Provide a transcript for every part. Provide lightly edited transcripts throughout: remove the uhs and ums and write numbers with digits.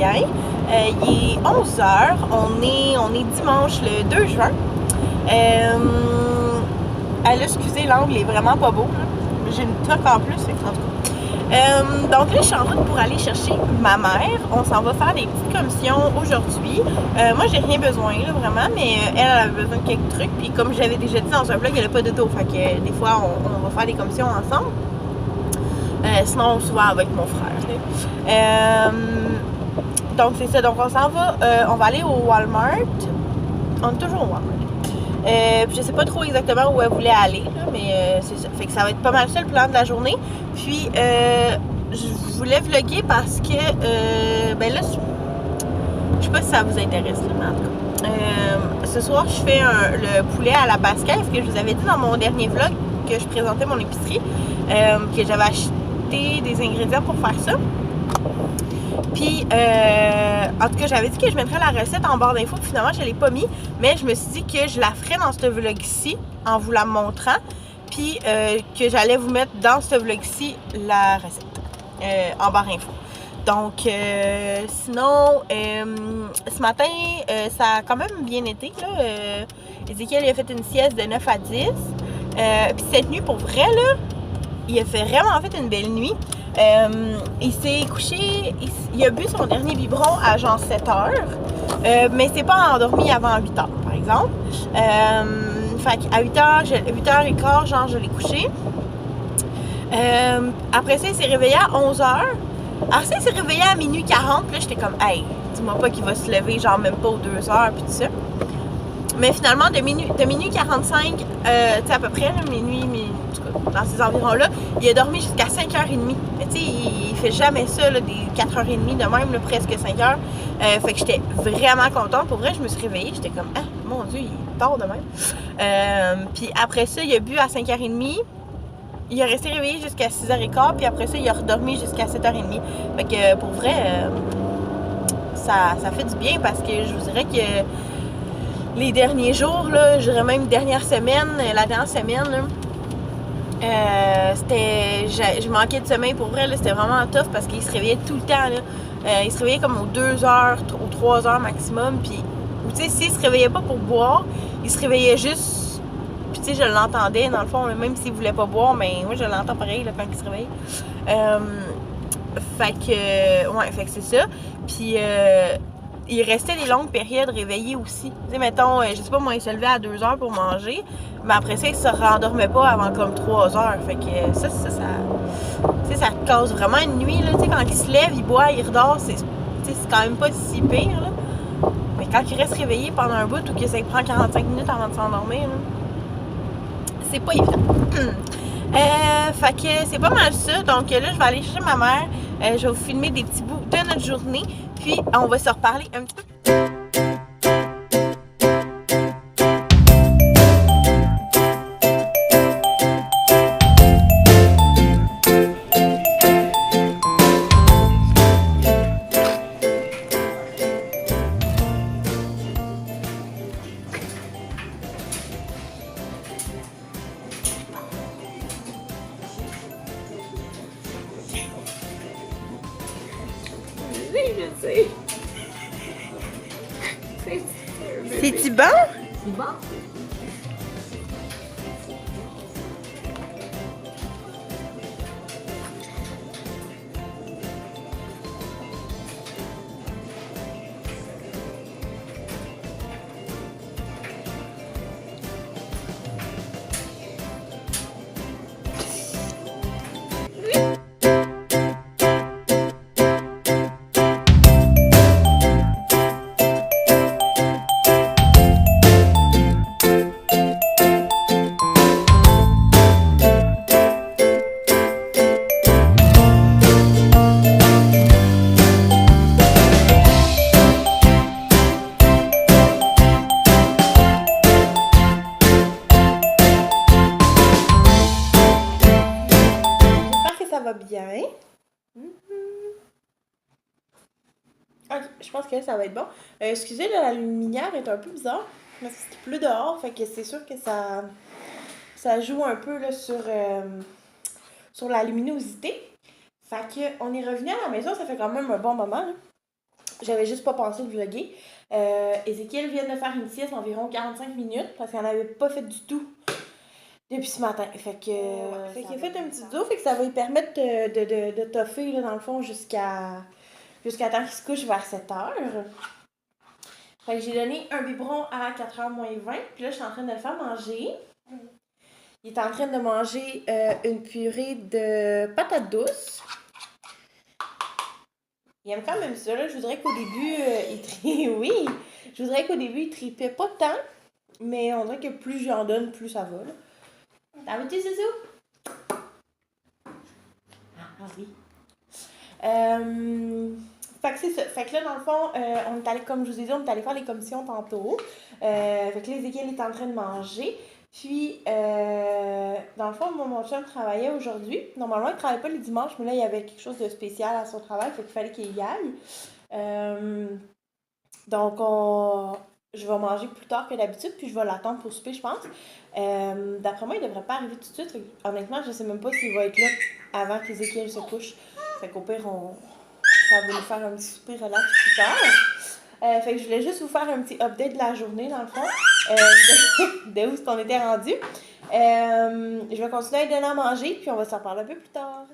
bien. Il est 11h, on est dimanche le 2 juin. Excusez, l'angle est vraiment pas beau. J'ai une toque en plus, fait que, en tout cas. Donc là, je suis en route pour aller chercher ma mère. On s'en va faire des petites commissions aujourd'hui. Moi, j'ai rien besoin, là, vraiment, mais elle avait besoin de quelques trucs. Puis comme j'avais déjà dit dans un vlog, elle n'a pas d'auto. Fait que des fois, on va faire des commissions ensemble. Sinon, souvent avec mon frère. Donc c'est ça. Donc on s'en va. On va aller au Walmart. On est toujours au Walmart. Puis je sais pas trop exactement où elle voulait aller, là, mais c'est ça. Fait que ça va être pas mal ça le plan de la journée. Puis je voulais vlogger parce que ben là, je sais pas si ça vous intéresse, là, mais en tout cas. Ce soir, je fais le poulet à la basquette, ce que je vous avais dit dans mon dernier vlog, que je présentais mon épicerie, que j'avais acheté des ingrédients pour faire ça. Puis, en tout cas, j'avais dit que je mettrais la recette en barre d'infos, puis finalement, je ne l'ai pas mis, mais je me suis dit que je la ferais dans ce vlog-ci, en vous la montrant, puis que j'allais vous mettre dans ce vlog-ci la recette en barre info. Donc, sinon, ce matin, ça a quand même bien été, là. Ezekiel a fait une sieste de 9 à 10. Puis cette nuit, pour vrai, là, il a vraiment fait une belle nuit. Il s'est couché, il a bu son dernier biberon à genre 7 heures, mais il s'est pas endormi avant 8 heures, par exemple. Fait qu'à 8h15, genre, je l'ai couché. Après ça, il s'est réveillé à 11 heures. Alors ça, il s'est réveillé à minuit 40, puis là, j'étais comme, hey, dis-moi pas qu'il va se lever, genre, même pas aux 2 heures, puis tout ça. Mais finalement, de minuit 45, tu sais, à peu près, là, minuit, en tout cas, dans ces environs-là, il a dormi jusqu'à 5h30. Mais tu sais, il fait jamais ça, là, des 4h30 de même, là, presque 5h. Fait que j'étais vraiment contente. Pour vrai, je me suis réveillée, j'étais comme, ah, mon Dieu, il est tard de même. Puis après ça, il a bu à 5h30. Il est resté réveillé jusqu'à 6h15, puis après ça, il a redormi jusqu'à 7h30. Fait que pour vrai, ça fait du bien parce que je vous dirais que les derniers jours, là, je dirais même la dernière semaine, là, je manquais de sommeil pour vrai, là, c'était vraiment tough parce qu'il se réveillait tout le temps, là. Il se réveillait comme aux 2 heures, aux 3 heures maximum, puis, tu sais, s'il se réveillait pas pour boire, il se réveillait juste. Puis tu sais, je l'entendais dans le fond, même s'il voulait pas boire, mais moi je l'entends pareil là, quand il se réveille. Fait que c'est ça. Puis il restait des longues périodes réveillés aussi. Tu sais, mettons, je sais pas, moi il se levait à 2 heures pour manger, mais après ça, il se rendormait pas avant comme 3 heures. Fait que ça te cause vraiment une nuit, là. Tu sais, quand il se lève, il boit, il redort, c'est quand même pas si pire, là. Mais quand il reste réveillé pendant un bout ou que ça prend 45 minutes avant de s'endormir, là, c'est pas évident. Fait que c'est pas mal ça. Donc là, je vais aller chercher ma mère. Je vais vous filmer des petits bouts de notre journée. Puis on va se reparler un petit peu. Je sais. C'est-tu bon? C'est bon? Bien. Ok, je pense que ça va être bon. Excusez, là, la lumière est un peu bizarre parce qu'il pleut dehors, fait que c'est sûr que ça joue un peu là, sur la luminosité. Fait que on est revenu à la maison, ça fait quand même un bon moment. Là. J'avais juste pas pensé de vlogger. Ézéchiel vient de faire une sieste d'environ 45 minutes parce qu'elle n'avait pas fait du tout depuis ce matin. Fait qu'il a fait un petit dos, fait que ça va lui permettre de toffer là, dans le fond jusqu'à temps qu'il se couche vers 7 heures. Fait que j'ai donné un biberon à 4h moins 20, puis là je suis en train de le faire manger. Il est en train de manger une purée de patates douces. Il aime quand même ça, là. Je voudrais qu'au début, oui! Je voudrais qu'au début, il tripait pas tant, mais on dirait que plus j'en donne, plus ça va, là. T'as vu, Zouzou? Ah oui. Fait que c'est ça. Fait que là, dans le fond, on est allé, comme je vous ai dit, on est allé faire les commissions tantôt. Fait que là, Ézéchiel est en train de manger. Puis, dans le fond, mon chum travaillait aujourd'hui. Normalement, il ne travaille pas les dimanches, mais là, il y avait quelque chose de spécial à son travail, fait qu'il fallait qu'il y aille. Donc, je vais manger plus tard que d'habitude, puis je vais l'attendre pour souper, je pense. D'après moi, il ne devrait pas arriver tout de suite. Honnêtement, je ne sais même pas s'il va être là avant qu'Ézéchiel se couche. Fait qu'au pire, ça va nous faire un petit souper relax plus tard. Fait que je voulais juste vous faire un petit update de la journée, dans le fond, de où est-ce qu'on était rendu. Je vais continuer à lui donner à manger, puis on va s'en parler un peu plus tard.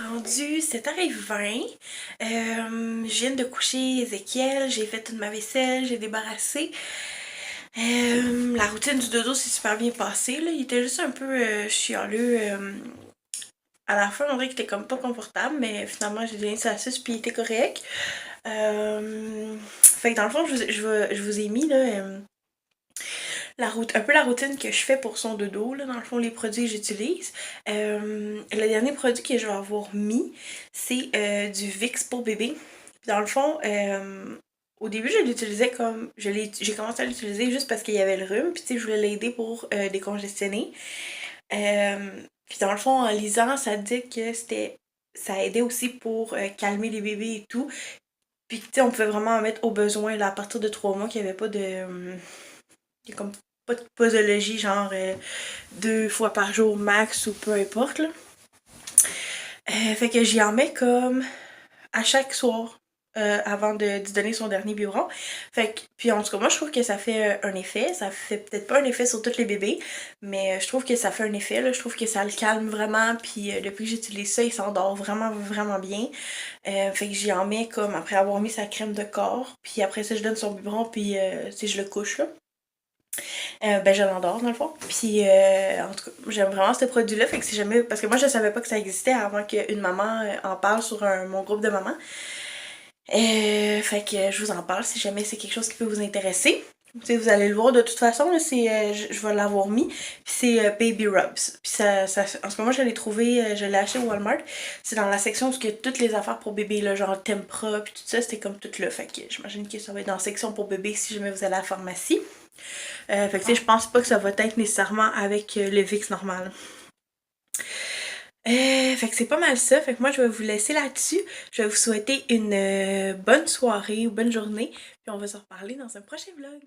Rendu 7h20. Je viens de coucher Ézéchiel, j'ai fait toute ma vaisselle, j'ai débarrassé. La routine du dodo s'est super bien passée. Là. Il était juste un peu chialeux. À la fin, on dirait qu'il était comme pas confortable, mais finalement, j'ai donné sa suce puis il était correct. Fait que dans le fond, je vous ai mis là, un peu la routine que je fais pour son dodo, là, dans le fond, les produits que j'utilise. Le dernier produit que je vais avoir mis, c'est du Vicks pour bébé. Dans le fond, au début, je l'utilisais comme. J'ai commencé à l'utiliser juste parce qu'il y avait le rhume, puis tu sais, je voulais l'aider pour décongestionner. Puis dans le fond, en lisant, ça dit que c'était. Ça aidait aussi pour calmer les bébés et tout. Puis tu sais, on pouvait vraiment en mettre au besoin là, à partir de 3 mois qu'il n'y avait pas de. Il y a comme pas de posologie, genre 2 fois par jour max ou peu importe. Là. Fait que j'y en mets comme à chaque soir. Avant de donner son dernier biberon. Fait que, puis en tout cas, moi je trouve que ça fait un effet. Ça fait peut-être pas un effet sur tous les bébés, mais je trouve que ça fait un effet. Là. Je trouve que ça le calme vraiment. Puis depuis que j'utilise ça, il s'endort vraiment, vraiment bien. Fait que j'y en mets comme après avoir mis sa crème de corps. Puis après ça, je donne son biberon, puis je le couche là. Ben, je l'endors dans le fond. Puis, en tout cas, j'aime vraiment ce produit-là. Fait que si jamais. Parce que moi, je savais pas que ça existait avant qu'une maman en parle sur mon groupe de mamans. Fait que je vous en parle si jamais c'est quelque chose qui peut vous intéresser. T'sais, vous allez le voir de toute façon, là, je vais l'avoir mis. Puis c'est Baby Rubs. Puis en ce moment, je l'ai trouvé, je l'ai acheté au Walmart. C'est dans la section où il y a toutes les affaires pour bébé, là, genre Tempra, puis tout ça, c'était comme tout là. Fait que j'imagine que ça va être dans la section pour bébé si jamais vous allez à la pharmacie. Fait que tu sais, je pense pas que ça va être nécessairement avec le VIX normal. Fait que c'est pas mal ça. Fait que moi, je vais vous laisser là-dessus. Je vais vous souhaiter une bonne soirée ou bonne journée. Puis on va se reparler dans un prochain vlog.